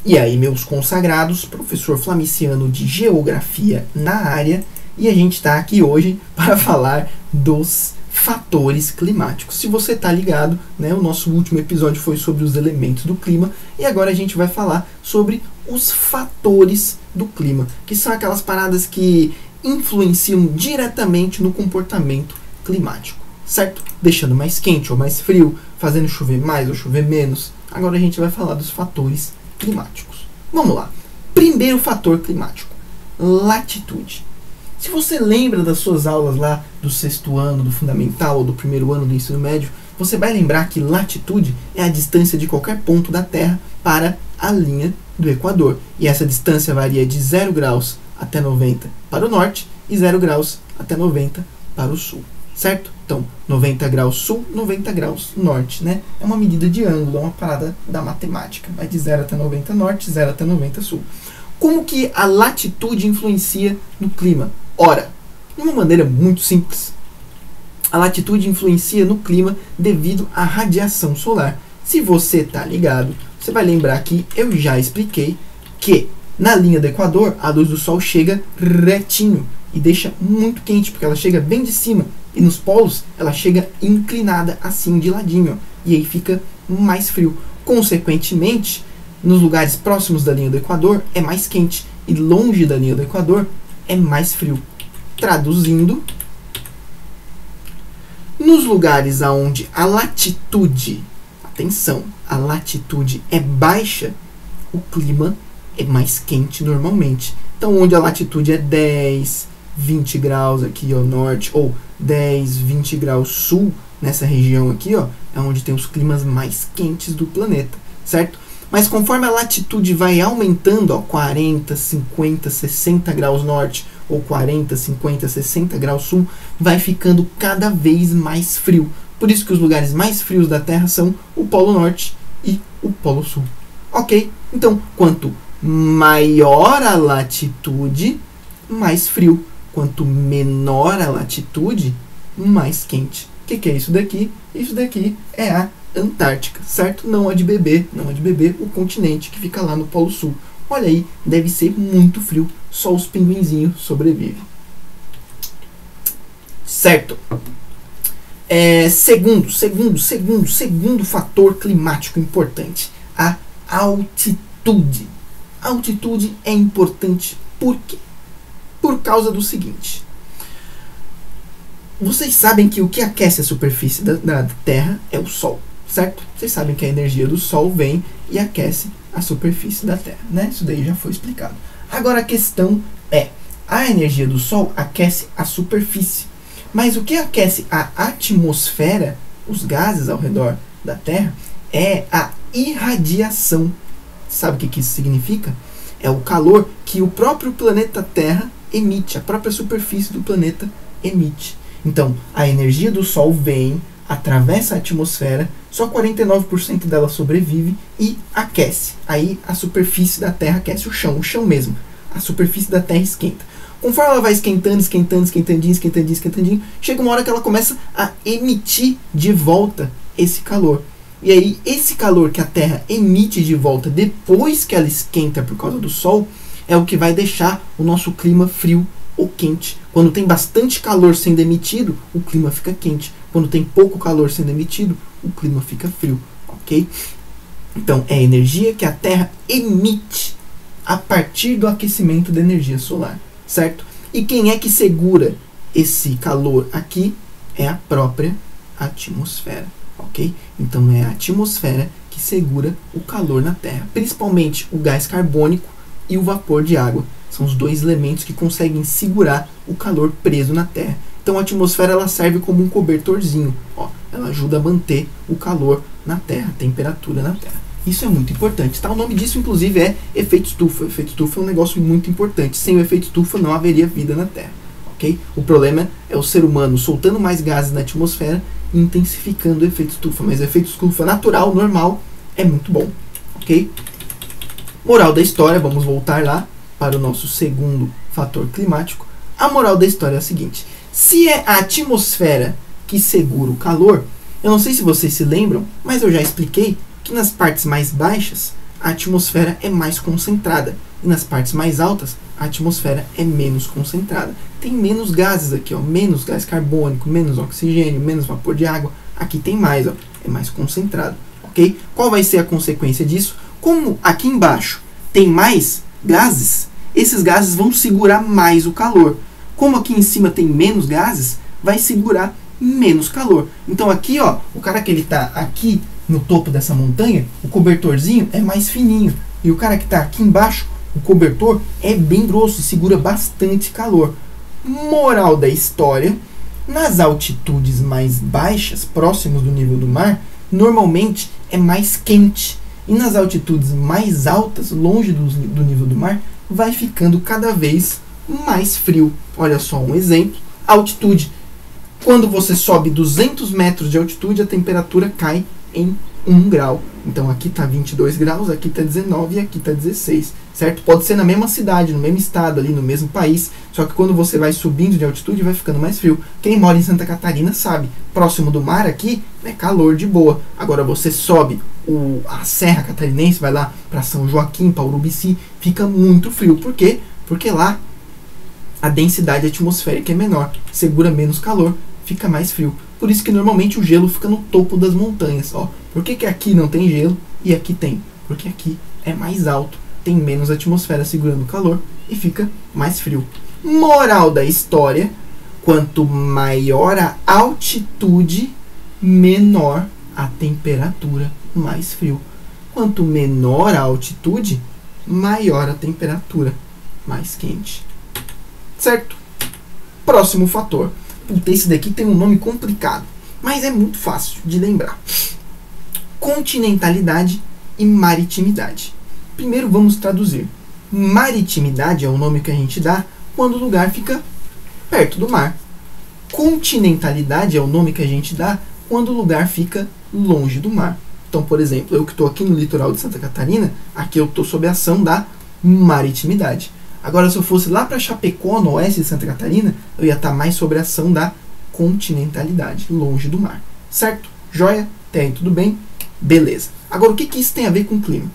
E aí, meus consagrados, professor Flamiciano de Geografia na área, e a gente está aqui hoje para falar dos fatores climáticos. Se você está ligado, né, o nosso último episódio foi sobre os elementos do clima, e agora a gente vai falar sobre os fatores do clima, que são aquelas paradas que influenciam diretamente no comportamento climático, certo? Deixando mais quente ou mais frio, fazendo chover mais ou chover menos. Agora a gente vai falar dos fatores climáticos. Vamos lá. Primeiro fator climático, latitude. Se você lembra das suas aulas lá do sexto ano, do fundamental ou do primeiro ano do ensino médio, você vai lembrar que latitude é a distância de qualquer ponto da Terra para a linha do Equador. E essa distância varia de 0 graus até 90 para o norte e 0 graus até 90 para o sul, certo? Então, 90 graus sul, 90 graus norte, né? É uma medida de ângulo, é uma parada da matemática. Vai de 0 até 90 norte, 0 até 90 sul. Como que a latitude influencia no clima? Ora, de uma maneira muito simples, a latitude influencia no clima devido à radiação solar. Se você está ligado, você vai lembrar que eu já expliquei que na linha do Equador a luz do Sol chega retinho e deixa muito quente, porque ela chega bem de cima. E nos polos ela chega inclinada assim de ladinho, e aí fica mais frio. Consequentemente, nos lugares próximos da linha do Equador é mais quente, e longe da linha do Equador é mais frio. Traduzindo, nos lugares onde a latitude, atenção, a latitude é baixa, o clima é mais quente normalmente. Então, onde a latitude é 10, 20 graus aqui ao norte, ou 10, 20 graus sul, nessa região aqui, ó, é onde tem os climas mais quentes do planeta, certo? Mas conforme a latitude vai aumentando, ó, 40, 50, 60 graus norte, ou 40, 50, 60 graus sul, vai ficando cada vez mais frio. Por isso que os lugares mais frios da Terra são o Polo Norte e o Polo Sul. Ok? Então, quanto maior a latitude, mais frio. Quanto menor a latitude, mais quente. O que é isso daqui? Isso daqui é a Antártica, certo? Não a de bebê, não a de bebê, o continente que fica lá no Polo Sul. Olha aí, deve ser muito frio, só os pinguinzinhos sobrevivem. Certo? Segundo fator climático importante, a altitude. A altitude é importante por quê? Por causa do seguinte. Vocês sabem que o que aquece a superfície da Terra é o Sol, certo? Vocês sabem que a energia do Sol vem e aquece a superfície da Terra, né? Isso daí já foi explicado. Agora a questão é, a energia do Sol aquece a superfície, mas o que aquece a atmosfera, os gases ao redor da Terra, é a irradiação. Sabe o que isso significa? É o calor que o próprio planeta Terra emite, a própria superfície do planeta emite. Então, a energia do Sol vem, atravessa a atmosfera, só 49% dela sobrevive e aquece. Aí a superfície da Terra aquece o chão mesmo. A superfície da Terra esquenta. Conforme ela vai esquentandinho, chega uma hora que ela começa a emitir de volta esse calor. E aí, esse calor que a Terra emite de volta depois que ela esquenta por causa do Sol, é o que vai deixar o nosso clima frio ou quente. Quando tem bastante calor sendo emitido, o clima fica quente. Quando tem pouco calor sendo emitido, o clima fica frio, ok? Então, é a energia que a Terra emite a partir do aquecimento da energia solar, certo? E quem é que segura esse calor aqui? É a própria atmosfera, ok? Então, é a atmosfera que segura o calor na Terra, principalmente o gás carbônico e o vapor de água. São os dois elementos que conseguem segurar o calor preso na Terra. Então a atmosfera ela serve como um cobertorzinho. Ó, ela ajuda a manter o calor na Terra, a temperatura na Terra. Isso é muito importante. Tá? O nome disso, inclusive, é efeito estufa. O efeito estufa é um negócio muito importante. Sem o efeito estufa não haveria vida na Terra. Okay? O problema é o ser humano soltando mais gases na atmosfera e intensificando o efeito estufa. Mas o efeito estufa natural, normal, é muito bom. Ok? Moral da história, vamos voltar lá para o nosso segundo fator climático. A moral da história é a seguinte: se é a atmosfera que segura o calor, eu não sei se vocês se lembram, mas eu já expliquei que nas partes mais baixas a atmosfera é mais concentrada. E nas partes mais altas, a atmosfera é menos concentrada. Tem menos gases aqui, ó, menos gás carbônico, menos oxigênio, menos vapor de água. Aqui tem mais, ó, é mais concentrado, ok? Qual vai ser a consequência disso? Como aqui embaixo tem mais gases, esses gases vão segurar mais o calor. Como aqui em cima tem menos gases, vai segurar menos calor. Então aqui, ó, o cara que ele tá aqui no topo dessa montanha, o cobertorzinho é mais fininho. E o cara que tá aqui embaixo, o cobertor é bem grosso, segura bastante calor. Moral da história: nas altitudes mais baixas, próximos do nível do mar, normalmente é mais quente. E nas altitudes mais altas, longe do nível do mar, vai ficando cada vez mais frio. Olha só um exemplo: altitude. Quando você sobe 200 metros de altitude, a temperatura cai em 1 grau. Então aqui está 22 graus, aqui está 19 e aqui está 16, certo? Pode ser na mesma cidade, no mesmo estado, ali no mesmo país, só que quando você vai subindo de altitude, vai ficando mais frio. Quem mora em Santa Catarina sabe, próximo do mar aqui é calor de boa. Agora você sobe a Serra Catarinense, vai lá para São Joaquim, para Urubici, fica muito frio. Por quê? Porque lá a densidade atmosférica é menor, segura menos calor, fica mais frio. Por isso que normalmente o gelo fica no topo das montanhas. Ó. Por que aqui não tem gelo e aqui tem? Porque aqui é mais alto, tem menos atmosfera segurando o calor e fica mais frio. Moral da história: quanto maior a altitude, menor a temperatura, mais frio. Quanto menor a altitude, maior a temperatura, mais quente. Certo? Próximo fator. Puta, esse daqui tem um nome complicado, mas é muito fácil de lembrar. Continentalidade e maritimidade. Primeiro vamos traduzir. Maritimidade é o nome que a gente dá quando o lugar fica perto do mar. Continentalidade é o nome que a gente dá quando o lugar fica longe do mar. Então, por exemplo, eu que estou aqui no litoral de Santa Catarina, aqui eu estou sob a ação da maritimidade. Agora, se eu fosse lá para Chapecó, no oeste de Santa Catarina, eu ia estar mais sobre a ação da continentalidade, longe do mar. Certo? Joia? Até aí tudo bem? Beleza. Agora, o que isso tem a ver com o clima?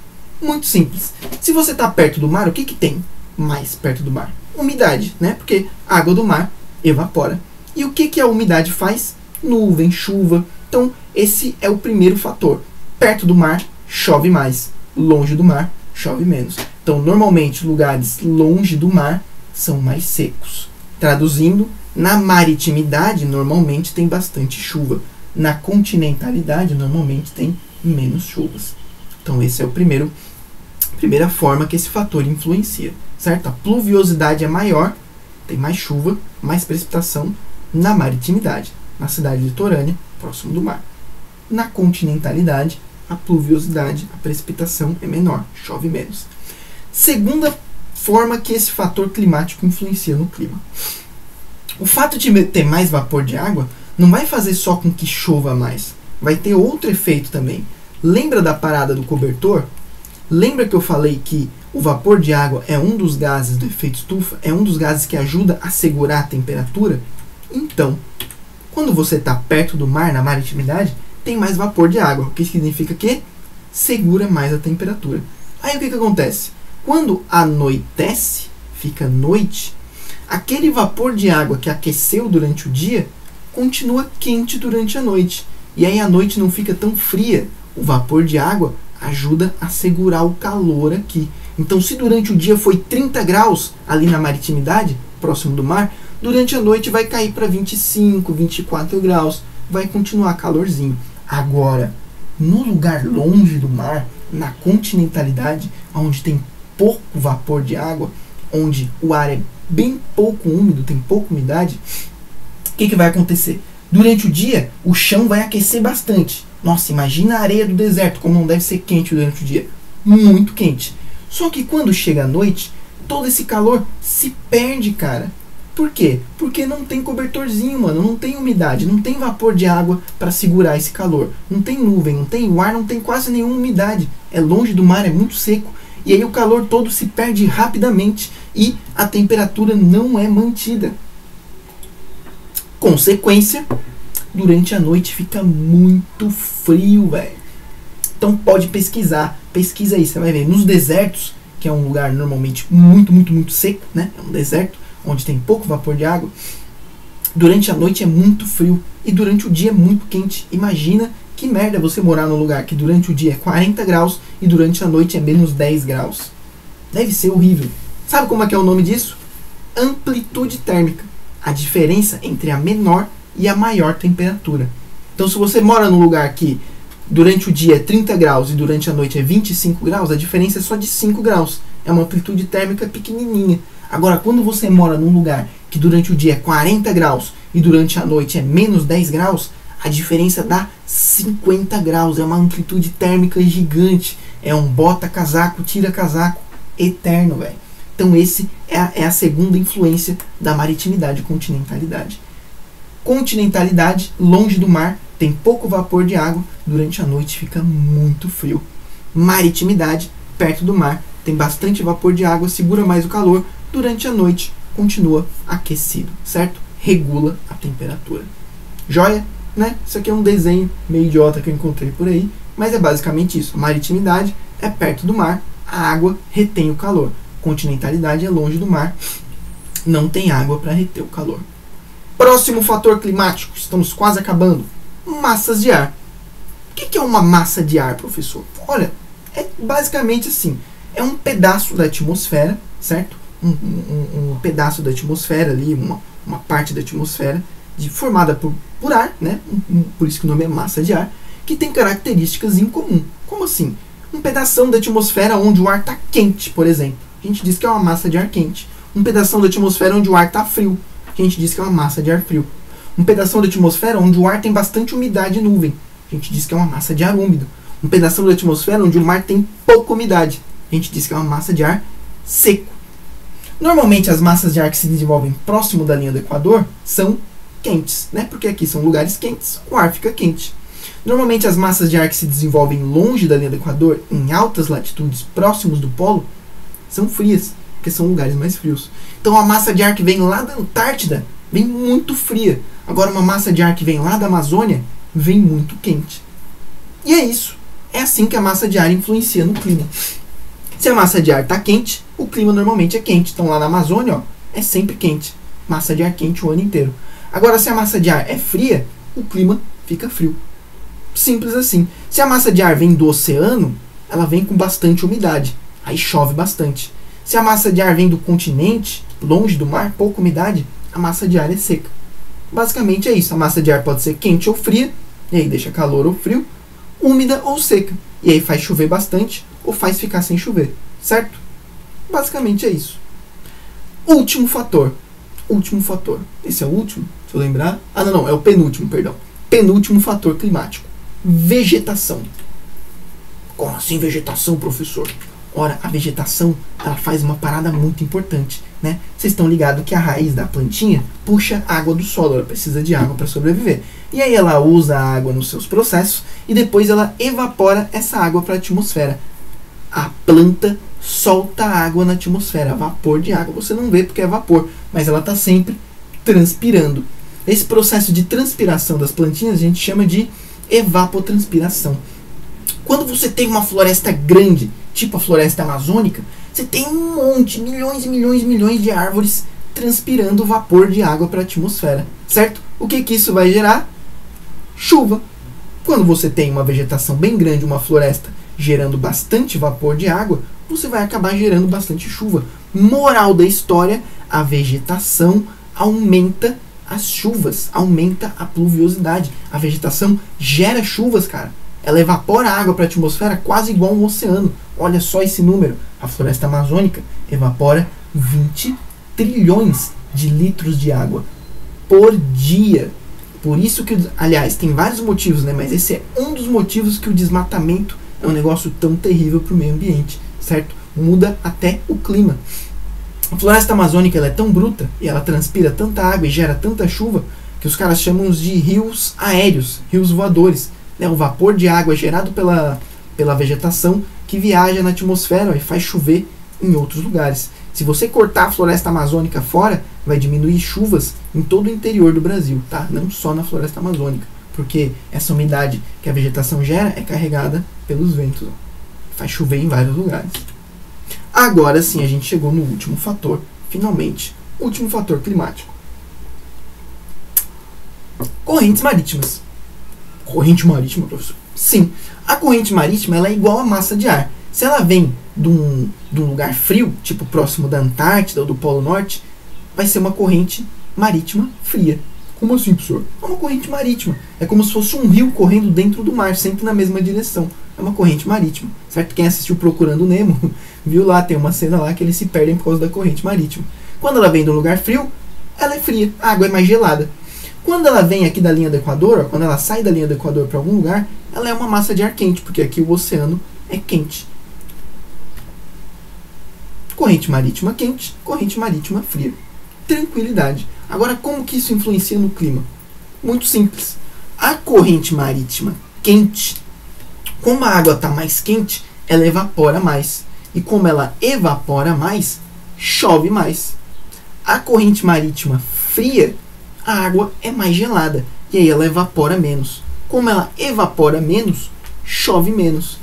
Muito simples. Se você está perto do mar, o que tem mais perto do mar? Umidade, né? Porque a água do mar evapora. E o que a umidade faz? Nuvem, chuva. Então, esse é o primeiro fator. Perto do mar, chove mais. Longe do mar, chove menos. Então, normalmente, lugares longe do mar são mais secos. Traduzindo, na maritimidade, normalmente tem bastante chuva. Na continentalidade, normalmente tem menos chuvas. Então, esse é a primeira forma que esse fator influencia. Certo? A pluviosidade é maior, tem mais chuva, mais precipitação na maritimidade, na cidade litorânea, próximo do mar. Na continentalidade, a pluviosidade, a precipitação é menor, chove menos. Segunda forma que esse fator climático influencia no clima. O fato de ter mais vapor de água não vai fazer só com que chova mais, vai ter outro efeito também. Lembra da parada do cobertor? Lembra que eu falei que o vapor de água é um dos gases do efeito estufa, é um dos gases que ajuda a segurar a temperatura? Então, quando você está perto do mar, na maritimidade, tem mais vapor de água, o que significa que segura mais a temperatura. Aí o que acontece? Quando anoitece, fica noite, aquele vapor de água que aqueceu durante o dia continua quente durante a noite. E aí a noite não fica tão fria. O vapor de água ajuda a segurar o calor aqui. Então, se durante o dia foi 30 graus ali na maritimidade, próximo do mar, durante a noite vai cair para 25, 24 graus. Vai continuar calorzinho. Agora, no lugar longe do mar, na continentalidade, onde tem pouco vapor de água, onde o ar é bem pouco úmido, tem pouca umidade, o que vai acontecer? Durante o dia, o chão vai aquecer bastante. Nossa, imagina a areia do deserto, como não deve ser quente durante o dia. Muito quente. Só que quando chega a noite, todo esse calor se perde, cara. Por quê? Porque não tem cobertorzinho, mano. Não tem umidade, não tem vapor de água para segurar esse calor. Não tem nuvem, não tem o ar, não tem quase nenhuma umidade. É longe do mar, é muito seco. E aí o calor todo se perde rapidamente e a temperatura não é mantida. Consequência, durante a noite fica muito frio, velho. Então pode pesquisar Pesquisa aí, você vai ver. Nos desertos, que é um lugar normalmente muito seco, né? É um deserto onde tem pouco vapor de água. Durante a noite é muito frio e durante o dia é muito quente. Imagina que merda você morar num lugar que durante o dia é 40 graus e durante a noite é menos 10 graus. Deve ser horrível. Sabe como é que é o nome disso? Amplitude térmica. A diferença entre a menor e a maior temperatura. Então, se você mora num lugar que durante o dia é 30 graus e durante a noite é 25 graus, a diferença é só de 5 graus. É uma amplitude térmica pequenininha. Agora, quando você mora num lugar que durante o dia é 40 graus e durante a noite é menos 10 graus, a diferença dá 50 graus. É uma amplitude térmica gigante. É um bota casaco, tira casaco eterno, velho. Então esse é a segunda influência da maritimidade e continentalidade. Continentalidade, longe do mar, tem pouco vapor de água, durante a noite fica muito frio. Maritimidade, perto do mar, tem bastante vapor de água, segura mais o calor, durante a noite continua aquecido, certo? Regula a temperatura. Joia? Né? Isso aqui é um desenho meio idiota que eu encontrei por aí, mas é basicamente isso. A maritimidade é perto do mar, a água retém o calor. Continentalidade é longe do mar, não tem água para reter o calor. Próximo fator climático, estamos quase acabando. Massas de ar. O que é uma massa de ar, professor? Olha, é basicamente assim, é um pedaço da atmosfera, certo? Um pedaço da atmosfera ali, uma parte da atmosfera formada por ar, né? Por isso que o nome é massa de ar, que tem características em comum. Como assim? Um pedação da atmosfera onde o ar está quente, por exemplo. A gente diz que é uma massa de ar quente. Um pedação da atmosfera onde o ar está frio. A gente diz que é uma massa de ar frio. Um pedação da atmosfera onde o ar tem bastante umidade e nuvem. A gente diz que é uma massa de ar úmido. Um pedação da atmosfera onde o mar tem pouca umidade. A gente diz que é uma massa de ar seco. Normalmente as massas de ar que se desenvolvem próximo da linha do Equador são quentes, né? Porque aqui são lugares quentes, o ar fica quente. Normalmente as massas de ar que se desenvolvem longe da linha do Equador, em altas latitudes, próximos do polo, são frias, porque são lugares mais frios. Então a massa de ar que vem lá da Antártida vem muito fria. Agora uma massa de ar que vem lá da Amazônia vem muito quente. E é isso. É assim que a massa de ar influencia no clima. Se a massa de ar está quente, o clima normalmente é quente. Então lá na Amazônia, ó, é sempre quente. Massa de ar quente o ano inteiro. Agora se a massa de ar é fria, o clima fica frio. Simples assim. Se a massa de ar vem do oceano, ela vem com bastante umidade. Aí chove bastante. Se a massa de ar vem do continente, longe do mar, pouca umidade, a massa de ar é seca. Basicamente é isso. A massa de ar pode ser quente ou fria, e aí deixa calor ou frio, úmida ou seca, e aí faz chover bastante ou faz ficar sem chover, certo? Basicamente é isso. Último fator. Último fator. Esse é o último, se eu lembrar. Ah, não, é o penúltimo, perdão. Penúltimo fator climático. Vegetação. Como assim vegetação, professor? Ora, a vegetação, ela faz uma parada muito importante, né? Vocês estão ligados que a raiz da plantinha puxa água do solo, ela precisa de água para sobreviver. E aí ela usa a água nos seus processos e depois ela evapora essa água para a atmosfera. A planta solta água na atmosfera, vapor de água. Você não vê porque é vapor, mas ela está sempre transpirando. Esse processo de transpiração das plantinhas a gente chama de evapotranspiração. Quando você tem uma floresta grande, tipo a floresta amazônica, você tem um monte, milhões e milhões e milhões de árvores transpirando vapor de água para a atmosfera, certo? O que isso vai gerar? Chuva. Quando você tem uma vegetação bem grande, uma floresta gerando bastante vapor de água, você vai acabar gerando bastante chuva. Moral da história, a vegetação aumenta as chuvas, aumenta a pluviosidade. A vegetação gera chuvas, cara. Ela evapora a água para a atmosfera quase igual um oceano. Olha só esse número. A floresta amazônica evapora 20 trilhões de litros de água por dia. Por isso que, aliás, tem vários motivos, né? Mas esse é um dos motivos que o desmatamento é um negócio tão terrível para o meio ambiente, certo? Muda até o clima. A floresta amazônica ela é tão bruta e ela transpira tanta água e gera tanta chuva que os caras chamam de rios aéreos, rios voadores. O vapor de água gerado pela vegetação que viaja na atmosfera e faz chover em outros lugares. Se você cortar a floresta amazônica fora, vai diminuir chuvas em todo o interior do Brasil, tá? Não só na floresta amazônica, porque essa umidade que a vegetação gera é carregada pelos ventos. Ó. faz chover em vários lugares. Agora sim, a gente chegou no último fator, finalmente, último fator climático. Correntes marítimas. Corrente marítima, professor? Sim, a corrente marítima ela é igual a massa de ar. Se ela vem de um lugar frio, tipo próximo da Antártida ou do Polo Norte, vai ser uma corrente marítima fria. Como assim, professor? É uma corrente marítima. É como se fosse um rio correndo dentro do mar, sempre na mesma direção. É uma corrente marítima, certo? Quem assistiu Procurando Nemo, viu lá, tem uma cena lá que eles se perdem por causa da corrente marítima. Quando ela vem de um lugar frio, ela é fria, a água é mais gelada. Quando ela vem aqui da linha do Equador, ó, quando ela sai da linha do Equador para algum lugar, ela é uma massa de ar quente, porque aqui o oceano é quente. Corrente marítima quente, corrente marítima fria. Tranquilidade. Agora, como que isso influencia no clima? Muito simples. A corrente marítima quente, como a água está mais quente, ela evapora mais. E como ela evapora mais, chove mais. A corrente marítima fria, a água é mais gelada. E aí ela evapora menos. Como ela evapora menos, chove menos.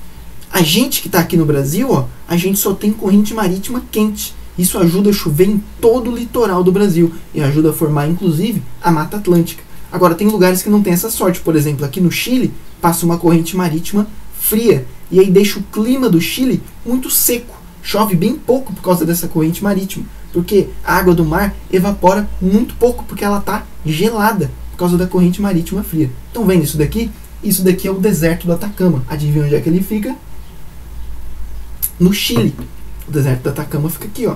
A gente que está aqui no Brasil, ó, a gente só tem corrente marítima quente. Isso ajuda a chover em todo o litoral do Brasil e ajuda a formar, inclusive, a Mata Atlântica. Agora, tem lugares que não tem essa sorte. Por exemplo, aqui no Chile, passa uma corrente marítima fria e aí deixa o clima do Chile muito seco. Chove bem pouco por causa dessa corrente marítima, porque a água do mar evapora muito pouco, porque ela está gelada por causa da corrente marítima fria. Estão vendo isso daqui? Isso daqui é o deserto do Atacama. Adivinha onde é que ele fica? No Chile. O deserto do Atacama fica aqui, ó.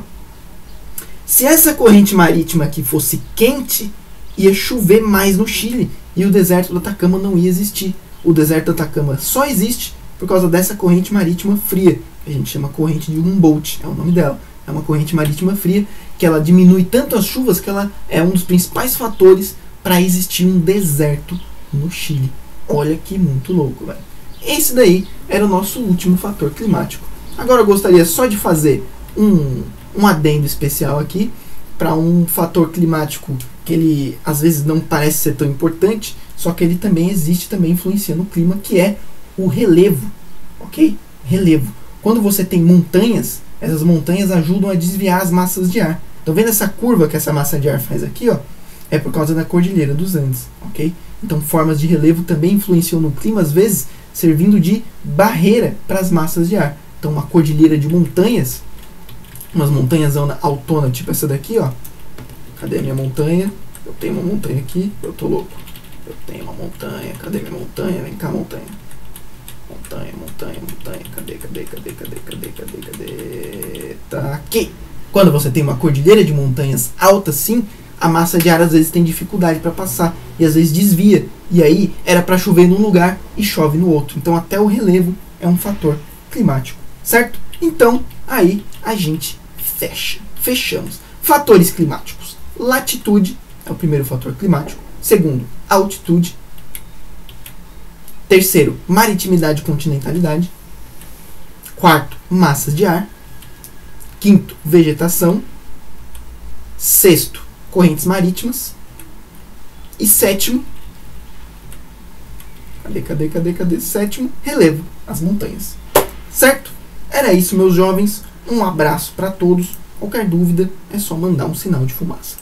Se essa corrente marítima aqui fosse quente, ia chover mais no Chile e o deserto do Atacama não ia existir. O deserto do Atacama só existe por causa dessa corrente marítima fria. A gente chama corrente de Humboldt, é o nome dela. É uma corrente marítima fria que ela diminui tanto as chuvas que ela é um dos principais fatores para existir um deserto no Chile. Olha que muito louco, velho. Esse daí era o nosso último fator climático. Agora eu gostaria só de fazer um adendo especial aqui para um fator climático que ele às vezes não parece ser tão importante, só que ele também existe, também influencia no clima, que é o relevo, ok? Relevo. Quando você tem montanhas, essas montanhas ajudam a desviar as massas de ar. Estão vendo essa curva que essa massa de ar faz aqui, ó? É por causa da Cordilheira dos Andes, ok? Então formas de relevo também influenciam no clima, às vezes servindo de barreira para as massas de ar. Então uma cordilheira de montanhas, umas montanhas autonas, tipo essa daqui, ó. Cadê a minha montanha? Eu tenho uma montanha aqui, eu tô louco. Eu tenho uma montanha, cadê minha montanha? Vem cá, montanha. Montanha, montanha, montanha, cadê? Tá aqui. Quando você tem uma cordilheira de montanhas altas assim, a massa de ar às vezes tem dificuldade para passar e às vezes desvia. E aí era para chover num lugar e chove no outro. Então até o relevo é um fator climático, certo? Então aí a gente fechamos. Fatores climáticos. Latitude é o primeiro fator climático. Segundo, altitude. Terceiro, maritimidade e continentalidade. Quarto, massas de ar. Quinto, vegetação. Sexto, correntes marítimas. E sétimo, cadê? Sétimo, relevo, as montanhas. Certo? Era isso, meus jovens. Um abraço para todos. Qualquer dúvida é só mandar um sinal de fumaça.